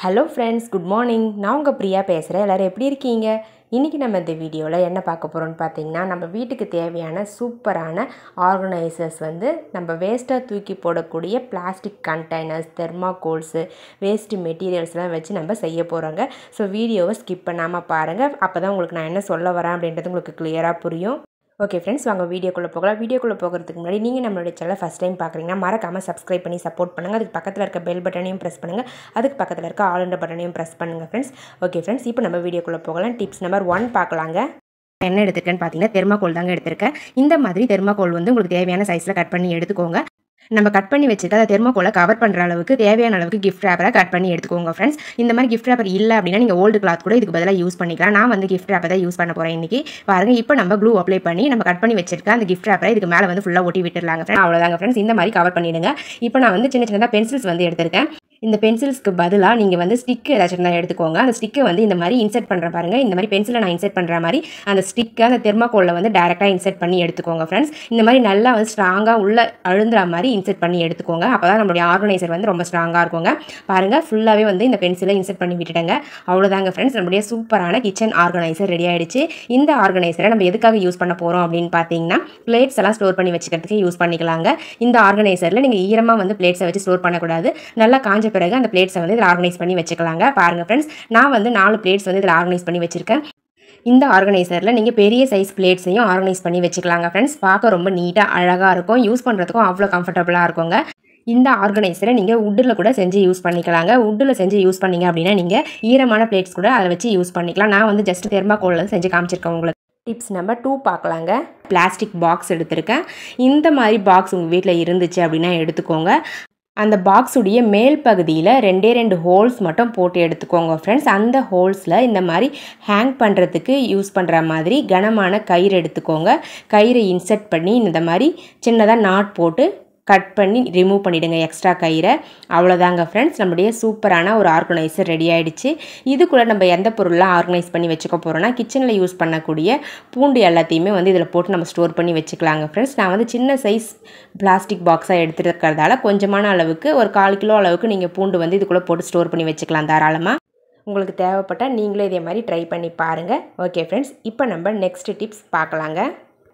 Hello friends, good morning. நான் உங்கள் பிரியா பேசுகிறேன். எல்லோரும் எப்படி இருக்கீங்க? இன்றைக்கி நம்ம இந்த வீடியோவில் என்ன பார்க்க போகிறோம்னு பார்த்தீங்கன்னா, நம்ம வீட்டுக்கு தேவையான சூப்பரான ஆர்கனைசர்ஸ் நம்ம வேஸ்ட்டாக தூக்கி போடக்கூடிய பிளாஸ்டிக் கண்டெய்னர்ஸ், தெர்மாகோல்ஸு, வேஸ்ட்டு மெட்டீரியல்ஸ்லாம் வச்சு நம்ம செய்ய போகிறோங்க. ஸோ வீடியோவை ஸ்கிப் பண்ணாமல் பாருங்கள். அப்போ தான் உங்களுக்கு நான் என்ன சொல்ல வரேன் அப்படின்றது உங்களுக்கு கிளியராக புரியும். ஓகே ஃப்ரெண்ட்ஸ், வாங்க வீடியோக்குள்ளே போகலாம். வீடியோக்குள்ளே போகிறதுக்கு முன்னாடி நீங்கள் நம்மளுடைய சேனலை ஃபஸ்ட் டைம் பார்க்குறீங்கன்னா மறக்காமல் சப்ஸ்கிரைப் பண்ணி சப்போர்ட் பண்ணுங்கள். அதுக்கு பக்கத்தில் இருக்க பெல் பட்டனையும் ப்ரெஸ் பண்ணுங்கள். அதுக்கு பக்கத்தில் இருக்க ஆல் என்ற பட்டனையும் ப்ரெஸ் பண்ணுங்கள் ஃப்ரெண்ட்ஸ். ஓகே ஃப்ரெண்ட்ஸ், இப்போ நம்ம வீடியோக்குள்ளே போகலாம். டிப்ஸ் நம்பர் 1 பார்க்கலாங்க. என்ன எடுத்துருக்கேன்னு பார்த்தீங்கன்னா, தெர்மாகோல் தாங்க எடுத்திருக்கேன். இந்த மாதிரி தெர்மாகோல் உங்களுக்கு தேவையான சைஸில் கட் பண்ணி எடுத்துக்கோங்க. நம்ம கட் பண்ணி வச்சுருக்க அதை தெர்மாகோலை கவர் பண்ணுற அளவுக்கு தேவையான அளவுக்கு கிஃப்ட் ரேப்பரை கட் பண்ணி எடுத்துக்கோங்க ஃப்ரெண்ட்ஸ். இந்த மாதிரி கிஃப்ட் ரேப்பர் இல்லை அப்படின்னா நீங்கள் ஓல்டு கிளாத் கூட இதுக்கு பதிலாக யூஸ் பண்ணிக்கலாம். நான் கிஃப்ட் ரேப்பர் தான் யூஸ் பண்ண போகிறேன் இன்றைக்கி. பாருங்கள், இப்போ நம்ம க்ளூ அப்ளை பண்ணி நம்ம கட் பண்ணி வச்சிருக்க அந்த கிஃப்ட் ரேப்பரை இதுக்கு மேலே ஃபுல்லாக ஒட்டி விட்டுடலாங்க ஃப்ரெண்ட்ஸ். அவ்வளோதாங்க ஃப்ரெண்ட்ஸ், இந்த மாதிரி கவர் பண்ணிவிடுங்க. இப்போ நான் சின்ன சின்னதாக பென்சில்ஸ் எடுத்திருக்கேன். இந்த பென்சில்ஸ்க்கு பதிலாக நீங்கள் ஸ்டிக்கு ஏதாச்சும் எடுத்துக்கோங்க. அந்த ஸ்டிக்கை இந்த மாதிரி இன்செர்ட் பண்ணுற பாருங்கள். இந்த மாதிரி பென்சிலை நான் இன்செர்ட் பண்ணுற மாதிரி அந்த ஸ்டிக்கை அந்த தெர்மாகோலில் டேரெக்டாக இன்செர்ட் பண்ணி எடுத்துக்கோங்க ஃப்ரெண்ட்ஸ். இந்த மாதிரி நல்லா ஸ்ட்ராங்காக உள்ள அழுந்துற மாதிரி இன்செர்ட் பண்ணி எடுத்துக்கோங்க. அப்போ தான் நம்மளுடைய ஆர்கனைசர் ரொம்ப ஸ்ட்ராங்காக இருக்குங்க. பாருங்கள், ஃபுல்லாகவே இந்த பென்சிலை இன்செர்ட் பண்ணி விட்டுட்டேங்க. அவ்வளோதாங்க ஃப்ரெண்ட்ஸ், நம்மளுடைய சூப்பரான கிச்சன் ஆர்கனைசர் ரெடி ஆகிடுச்சு. இந்த ஆர்கனைசரை நம்ம எதுக்காக யூஸ் பண்ண போகிறோம் அப்படின்னு பார்த்தீங்கன்னா, பிளேட்ஸ் எல்லாம் ஸ்டோர் பண்ணி வச்சுக்கிறதுக்கு யூஸ் பண்ணிக்கலாங்க. இந்த ஆர்கனைசரில் நீங்கள் ஈரமாக பிளேட்ஸை வச்சு ஸ்டோர் பண்ணக்கூடாது. நல்லா காஞ்ச பிறகு அந்த பிளேட்ஸை இதில் ஆர்கனைஸ் பண்ணி வச்சுக்கலாங்க. பாருங்கள் ஃப்ரெண்ட்ஸ், நான் 4 பிளேட்ஸ் இதில் ஆர்கனைஸ் பண்ணி வச்சுருக்கேன். இந்த ஆர்கனைசரில் நீங்கள் பெரிய சைஸ் பிளேட்ஸையும் ஆர்கனைஸ் பண்ணி வச்சுக்கலாங்க ஃப்ரெண்ட்ஸ். பார்க்க ரொம்ப நீட்டாக அழகாக இருக்கும். யூஸ் பண்ணுறதுக்கும் அவ்வளோ கம்ஃபர்டபுளாக இருக்குங்க. இந்த ஆர்கனைசரை நீங்கள் வுட்டில் கூட செஞ்சு யூஸ் பண்ணிக்கலாங்க. வுட்டில் செஞ்சு யூஸ் பண்ணிங்க அப்படின்னா நீங்கள் ஈரமான பிளேட்ஸ் கூட அதை வச்சு யூஸ் பண்ணிக்கலாம். நான் ஜஸ்ட் தெர்மாகோலில் செஞ்சு காமிச்சிருக்கேன் உங்களுக்கு. டிப்ஸ் நம்பர் 2 பார்க்கலாங்க. பிளாஸ்டிக் பாக்ஸ் எடுத்திருக்கேன். இந்த மாதிரி பாக்ஸ் உங்கள் வீட்டில் இருந்துச்சு அப்படின்னா எடுத்துக்கோங்க. அந்த பாக்ஸுடைய மேல் பகுதியில் 2 ஹோல்ஸ் மட்டும் போட்டு எடுத்துக்கோங்க ஃப்ரெண்ட்ஸ். அந்த ஹோல்ஸில் இந்த மாதிரி ஹேங் பண்ணுறதுக்கு யூஸ் பண்ணுற மாதிரி கனமான கயிறு எடுத்துக்கோங்க. கயிறை இன்செர்ட் பண்ணி இந்த மாதிரி சின்னதாக நாட் போட்டு கட் பண்ணி ரிமூவ் பண்ணிவிடுங்க எக்ஸ்ட்ரா கயிறை. அவ்வளோதாங்க ஃப்ரெண்ட்ஸ், நம்முடைய சூப்பரான ஒரு ஆர்கனைசர் ரெடி ஆகிடுச்சு. இதுக்குள்ளே நம்ம எந்த பொருள்லாம் ஆர்கனைஸ் பண்ணி வச்சுக்க போகிறோன்னா, கிச்சனில் யூஸ் பண்ணக்கூடிய பூண்டு எல்லாத்தையுமே இதில் போட்டு நம்ம ஸ்டோர் பண்ணி வச்சுக்கலாங்க ஃப்ரெண்ட்ஸ். நான் சின்ன சைஸ் பிளாஸ்டிக் பாக்ஸாக எடுத்துருக்கிறதால கொஞ்சமான அளவுக்கு ஒரு 1/4 கிலோ அளவுக்கு நீங்கள் பூண்டு இதுக்குள்ளே போட்டு ஸ்டோர் பண்ணி வச்சுக்கலாம் தாராளமாக. உங்களுக்கு தேவைப்பட்டால் நீங்களே இதே மாதிரி ட்ரை பண்ணி பாருங்கள். ஓகே ஃப்ரெண்ட்ஸ், இப்போ நம்ம நெக்ஸ்ட் டிப்ஸ் பார்க்கலாங்க.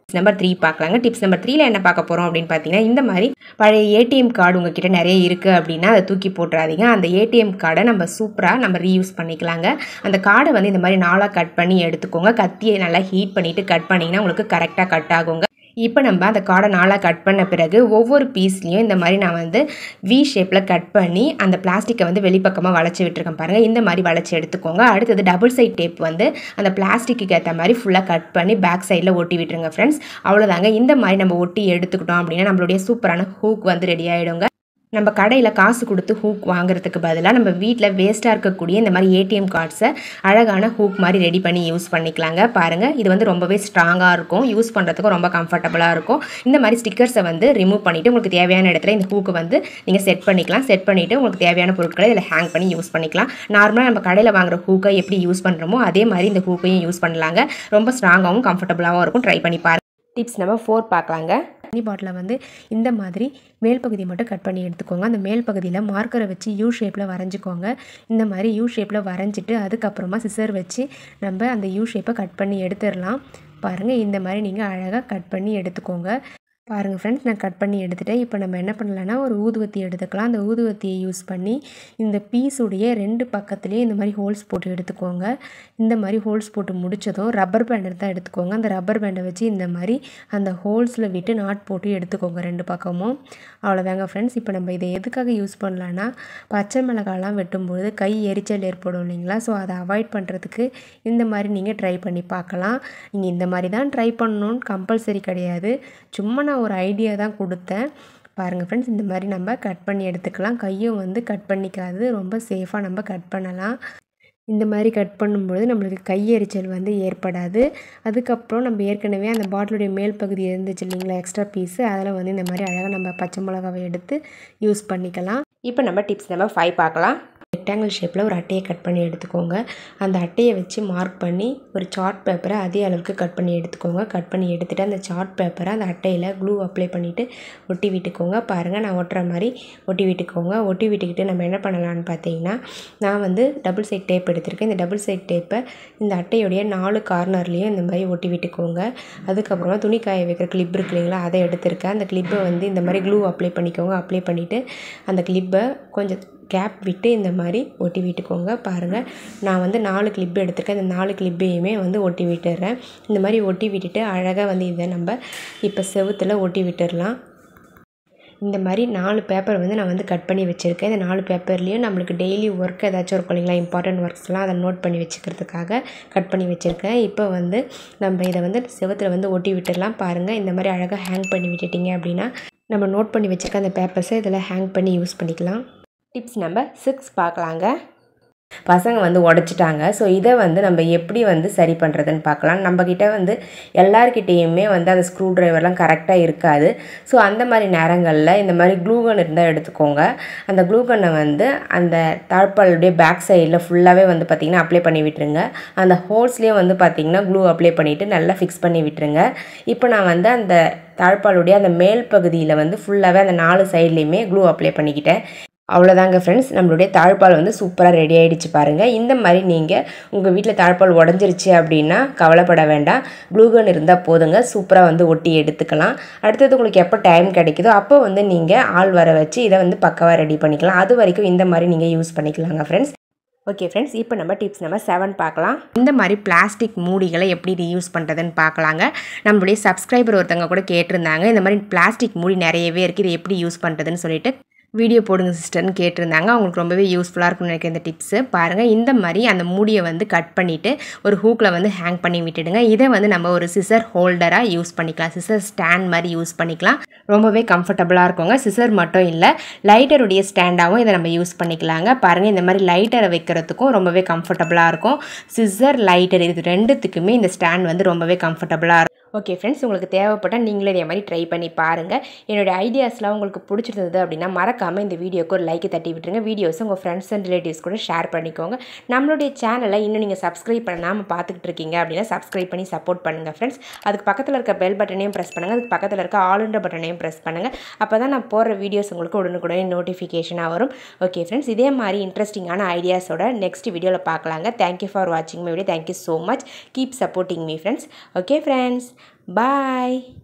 நம்பர் 3 பார்க்கலாங்க. டிப்ஸ் நம்பர் 3ல என்ன பார்க்க போகிறோம் அப்படின்னு பார்த்தீங்கன்னா, இந்த மாதிரி பழைய ஏடிஎம் கார்டு உங்ககிட்ட நிறைய இருக்குது அப்படின்னா அதை தூக்கி போட்டுறாதீங்க. அந்த ஏடிஎம் கார்டை நம்ம சூப்பராக நம்ம ரீயூஸ் பண்ணிக்கலாங்க. அந்த கார்டை இந்த மாதிரி 4ஆக கட் பண்ணி எடுத்துக்கோங்க. கத்தியை நல்லா ஹீட் பண்ணிவிட்டு கட் பண்ணிங்கன்னா உங்களுக்கு கரெக்டாக கட் ஆகுங்க. இப்போ நம்ம அந்த கார்டை 4ஆக கட் பண்ண பிறகு ஒவ்வொரு பீஸ்லேயும் இந்த மாதிரி நான் வி ஷேப்பில் கட் பண்ணி அந்த பிளாஸ்டிக்கை வெளிப்பக்கமாக வளைச்சி விட்டுருக்கேன் பாருங்கள். இந்த மாதிரி வளைச்சி எடுத்துக்கோங்க. அடுத்தது டபுள் சைட் டேப் அந்த பிளாஸ்டிக்கு ஏற்ற மாதிரி ஃபுல்லாக கட் பண்ணி பேக் சைடில் ஒட்டி விட்டுருங்க ஃப்ரெண்ட்ஸ். அவ்வளோதாங்க. இந்த மாதிரி நம்ம ஒட்டி எடுத்துக்கிட்டோம் அப்படின்னா நம்மளுடைய சூப்பரான ஹூக் ரெடி ஆகிடுங்க. நம்ம கடையில் காசு கொடுத்து ஹூக் வாங்குறதுக்கு பதிலாக நம்ம வீட்டில் வேஸ்ட்டாக இருக்கக்கூடிய இந்த மாதிரி ஏடிஎம் கார்ட்ஸை அழகான ஹூக் மாதிரி ரெடி பண்ணி யூஸ் பண்ணிக்கலாங்க. பாருங்கள், இது ரொம்பவே ஸ்ட்ராங்காக இருக்கும். யூஸ் பண்ணுறதுக்கும் ரொம்ப கம்ஃபர்டபுளாக இருக்கும். இந்த மாதிரி ஸ்டிக்கர்ஸை ரிமூவ் பண்ணிவிட்டு உங்களுக்கு தேவையான இடத்துல இந்த ஹூக்கை நீங்கள் செட் பண்ணிக்கலாம். செட் பண்ணிவிட்டு உங்களுக்கு தேவையான பொருட்களை இதில் ஹேங் பண்ணி யூஸ் பண்ணிக்கலாம். நார்மலாக நம்ம கடையில் வாங்குகிற ஹூக்கை எப்படி யூஸ் பண்ணுறோமோ அதே மாதிரி இந்த ஹூக்கையும் யூஸ் பண்ணலாங்க. ரொம்ப ஸ்ட்ராங்காகவும் கம்ஃபர்டபுளாகவும் இருக்கும். ட்ரை பண்ணி பாருங்கள். டிப்ஸ் நம்பர் 4 பார்க்கலாங்க. தண்ணி பாட்டிலை இந்த மாதிரி மேல் பகுதி மட்டும் கட் பண்ணி எடுத்துக்கோங்க. அந்த மேல் பகுதியில் மார்க்கரை வச்சு யூ ஷேப்பில் வரைஞ்சிக்கோங்க. இந்த மாதிரி யூ ஷேப்பில் வரைஞ்சிட்டு அதுக்கப்புறமா சிசர் வச்சு நம்ம அந்த யூ ஷேப்பை கட் பண்ணி எடுத்துடலாம். பாருங்கள், இந்த மாதிரி நீங்கள் அழகாக கட் பண்ணி எடுத்துக்கோங்க. பாருங்கள் ஃப்ரெண்ட்ஸ், நான் கட் பண்ணி எடுத்துகிட்டேன். இப்போ நம்ம என்ன பண்ணலான்னா ஒரு ஊதுவத்தி எடுத்துக்கலாம். அந்த ஊதுவத்தியை யூஸ் பண்ணி இந்த பீஸுடைய 2 பக்கத்துலேயே இந்த மாதிரி ஹோல்ஸ் போட்டு எடுத்துக்கோங்க. இந்த மாதிரி ஹோல்ஸ் போட்டு முடித்ததும் ரப்பர் பேண்ட் தான் எடுத்துக்கோங்க. அந்த ரப்பர் பேண்டை வச்சு இந்த மாதிரி அந்த ஹோல்ஸில் விட்டு நாட் போட்டு எடுத்துக்கோங்க 2 பக்கமும். அவ்வளோதாங்க ஃப்ரெண்ட்ஸ். இப்போ நம்ம இதை எதுக்காக யூஸ் பண்ணலான்னா, பச்சை மிளகாலாம் வெட்டும்போது கை எரிச்சல் ஏற்படும் இல்லைங்களா? ஸோ அதை அவாய்ட் பண்ணுறதுக்கு இந்த மாதிரி நீங்கள் ட்ரை பண்ணி பார்க்கலாம். நீங்கள் இந்த மாதிரி தான் ட்ரை பண்ணணுன்னு கம்பல்சரி கிடையாது. சும்மா நான் ஒரு ஐடியா தான் கொடுத்தேன். பாருங்கள் ஃப்ரெண்ட்ஸ், இந்த மாதிரி நம்ம கட் பண்ணி எடுத்துக்கலாம். கையும் கட் பண்ணிக்காது, ரொம்ப சேஃபாக நம்ம கட் பண்ணலாம். இந்த மாதிரி கட் பண்ணும்பொழுது நம்மளுக்கு கையெரிச்சல் ஏற்படாது. அதுக்கப்புறம் நம்ம ஏற்கனவே அந்த பாட்டிலுடைய மேல் பகுதி இருந்துச்சு இல்லைங்களா, எக்ஸ்ட்ரா பீஸு, அதில் இந்த மாதிரி அழகாக நம்ம பச்சை மிளகாவை எடுத்து யூஸ் பண்ணிக்கலாம். இப்போ நம்ம டிப்ஸ் நம்பர் 5 பார்க்கலாம். ரெக்டாங்கிள் ஷேப்பில் ஒரு அட்டையை கட் பண்ணி எடுத்துக்கோங்க. அந்த அட்டையை வச்சு மார்க் பண்ணி ஒரு சார்ட் பேப்பரை அதே அளவுக்கு கட் பண்ணி எடுத்துக்கோங்க. கட் பண்ணி எடுத்துகிட்டு அந்த சார்ட் பேப்பரை அந்த அட்டையில் க்ளூ அப்ளை பண்ணிவிட்டு ஒட்டி விட்டுக்கோங்க. பாருங்கள், நான் ஒட்டுற மாதிரி ஒட்டி விட்டுக்கோங்க. ஒட்டி விட்டுக்கிட்டு நம்ம என்ன பண்ணலான்னு பார்த்தீங்கன்னா, நான் வந்து டபுள் சைட் டேப் எடுத்திருக்கேன். இந்த டபுள் சைட் டேப்பை இந்த அட்டையுடைய 4 கார்னர்லேயும் இந்த மாதிரி ஒட்டி விட்டுக்கோங்க. அதுக்கப்புறமா துணி காய வைக்கிற கிளிப் இருக்கு இல்லைங்களா, அதை எடுத்திருக்கேன். அந்த கிளிப்பை வந்து இந்த மாதிரி க்ளூ அப்ளை பண்ணிக்கோங்க. அப்ளை பண்ணிவிட்டு அந்த கிளிப்பை கொஞ்சம் கேப் விட்டு இந்த மாதிரி ஒட்டி விட்டுக்கோங்க. பாருங்கள், நான் வந்து 4 கிளிப் எடுத்துருக்கேன். இந்த 4 கிளிப்பையுமே வந்து ஒட்டி விட்டுடுறேன். இந்த மாதிரி ஒட்டி விட்டுட்டு அழகாக வந்து இதை நம்ம இப்போ செவுத்தில் ஒட்டி விட்டுடலாம். இந்த மாதிரி 4 பேப்பர் வந்து நான் வந்து கட் பண்ணி வச்சுருக்கேன். இந்த 4 பேப்பர்லேயும் நம்மளுக்கு டெய்லி ஒர்க் ஏதாச்சும் இருக்கும் இல்லைங்களா, இம்பார்ட்டன்ட் ஒர்க்ஸ்லாம் அதை நோட் பண்ணி வச்சுக்கிறதுக்காக கட் பண்ணி வச்சுருக்கேன். இப்போ வந்து நம்ம இதை வந்து செவுத்தில் வந்து ஒட்டி விட்டுடலாம். பாருங்கள், இந்த மாதிரி அழகாக ஹேங் பண்ணி விட்டுட்டிங்க அப்படின்னா நம்ம நோட் பண்ணி வச்சுருக்க அந்த பேப்பர்ஸை இதில் ஹேங் பண்ணி யூஸ் பண்ணிக்கலாம். டிப்ஸ் நம்பர் 6 பார்க்கலாங்க. பசங்க வந்து உடச்சிட்டாங்க. ஸோ இதை வந்து நம்ம எப்படி வந்து சரி பண்ணுறதுன்னு பார்க்கலாம். நம்மக்கிட்ட வந்து எல்லாருக்கிட்டேயுமே வந்து அந்த ஸ்க்ரூ ட்ரைவர்லாம் கரெக்டாக இருக்காது. ஸோ அந்த மாதிரி நேரங்களில் இந்த மாதிரி க்ளூகன் இருந்தால் எடுத்துக்கோங்க. அந்த க்ளூகனை வந்து அந்த தாழ்பாலுடைய பேக் சைடில் ஃபுல்லாகவே வந்து பார்த்திங்கன்னா அப்ளை பண்ணி விட்டுருங்க. அந்த ஹோல்ஸ்லேயும் வந்து பார்த்திங்கன்னா க்ளூ அப்ளை பண்ணிவிட்டு நல்லா ஃபிக்ஸ் பண்ணி விட்டுருங்க. இப்போ நான் வந்து அந்த தாழ்பாலுடைய அந்த மேல் பகுதியில் வந்து ஃபுல்லாகவே அந்த 4 சைட்லேயுமே க்ளூ அப்ளை பண்ணிக்கிட்டேன். அவ்வளோதாங்க ஃப்ரெண்ட்ஸ், நம்மளுடைய தாழ்பால் வந்து சூப்பராக ரெடி ஆகிடுச்சு பாருங்கள். இந்த மாதிரி நீங்கள் உங்கள் வீட்டில் தாழ்பால் உடஞ்சிருச்சு அப்படின்னா கவலைப்பட வேண்டாம். க்ளூகன் இருந்தால் போதுங்க, சூப்பராக வந்து ஒட்டி எடுத்துக்கலாம். அடுத்தது உங்களுக்கு எப்போ டைம் கிடைக்குதோ அப்போ வந்து நீங்கள் ஆள் வர வச்சு இதை வந்து பக்காவாக ரெடி பண்ணிக்கலாம். அது வரைக்கும் இந்த மாதிரி நீங்கள் யூஸ் பண்ணிக்கலாங்க ஃப்ரெண்ட்ஸ். ஓகே ஃப்ரெண்ட்ஸ், இப்போ நம்ம டிப்ஸ் நம்பர் 7 பார்க்கலாம். இந்த மாதிரி பிளாஸ்டிக் மூடிகளை எப்படி ரீயூஸ் பண்ணுறதுன்னு பார்க்கலாங்க. நம்மளுடைய சப்ஸ்கிரைபர் ஒருத்தவங்க கூட கேட்டிருந்தாங்க, இந்த மாதிரி பிளாஸ்டிக் மூடி நிறையவே இருக்குது, இதை எப்படி யூஸ் பண்ணுறதுன்னு சொல்லிட்டு வீடியோ போடுங்க சிஸ்டர்னு கேட்டிருந்தாங்க. அவங்களுக்கு ரொம்பவே யூஸ்ஃபுல்லாக இருக்கும்னு நினைக்கிறேன் இந்த டிப்ஸு. பாருங்கள், இந்த மாதிரி அந்த மூடியை வந்து கட் பண்ணிவிட்டு ஒரு ஹூக்கில் வந்து ஹேங் பண்ணி விட்டுடுங்க. இதை வந்து நம்ம ஒரு சிசர் ஹோல்டராக யூஸ் பண்ணிக்கலாம், சிசர் ஸ்டாண்ட் மாதிரி யூஸ் பண்ணிக்கலாம். ரொம்பவே கம்ஃபர்டபுளாக இருக்குங்க. சிசர் மட்டும் இல்லை, லைட்டருடைய ஸ்டாண்டாகவும் இதை நம்ம யூஸ் பண்ணிக்கலாங்க. பாருங்கள், இந்த மாதிரி லைட்டரை வைக்கிறதுக்கும் ரொம்பவே கம்ஃபர்டபுளாக இருக்கும். சிசர், லைட்டர் இது ரெண்டுத்துக்குமே இந்த ஸ்டாண்ட் வந்து ரொம்பவே கம்ஃபர்டபுளாக இருக்கும். ஓகே ஃப்ரெண்ட்ஸ், உங்களுக்கு தேவைப்பட்டால் நீங்களே இதே மாதிரி ட்ரை பண்ணி பாருங்கள். என்னோடய ஐடியாஸ்லாம் உங்களுக்கு பிடிச்சிருந்தது அப்படின்னா மறக்காமல் இந்த வீடியோக்கு ஒரு லைக்கை தட்டி விட்டுருங்க. வீடியோஸை உங்கள் ஃப்ரெண்ட்ஸ் அண்ட் ரிலேட்டிவ்ஸ் கூட ஷேர் பண்ணிக்கோங்க. நம்மளுடைய சேனலை இன்னும் நீங்கள் சப்ஸ்கிரைப் பண்ணாமல் பார்த்துக்கிட்டு இருக்கீங்க அப்படின்னா சப்ஸ்கிரைப் பண்ணி சப்போர்ட் பண்ணுங்கள் ஃப்ரெண்ட்ஸ். அதுக்கு பக்கத்தில் இருக்க பெல் பட்டனையும் ப்ரெஸ் பண்ணுங்கள். அதுக்கு பக்கத்தில் இருக்க ஆல்ன்ற பட்டனையும் ப்ரெஸ் பண்ணுங்கள். அப்போ தான் நான் போடுற வீடியோஸ் உங்களுக்கு உடனுக்குடனே நோட்டிஃபிகேஷனாக வரும். ஓகே ஃப்ரெண்ட்ஸ், இதே மாதிரி இன்ட்ரெஸ்டிங்கான ஐடியாஸோட நெக்ஸ்ட் வீடியோவில் பார்க்கலாங்க. தேங்க்யூ ஃபார் வாட்சிங் my video. Thank you so much. Keep supporting me friends. Okay friends, bye.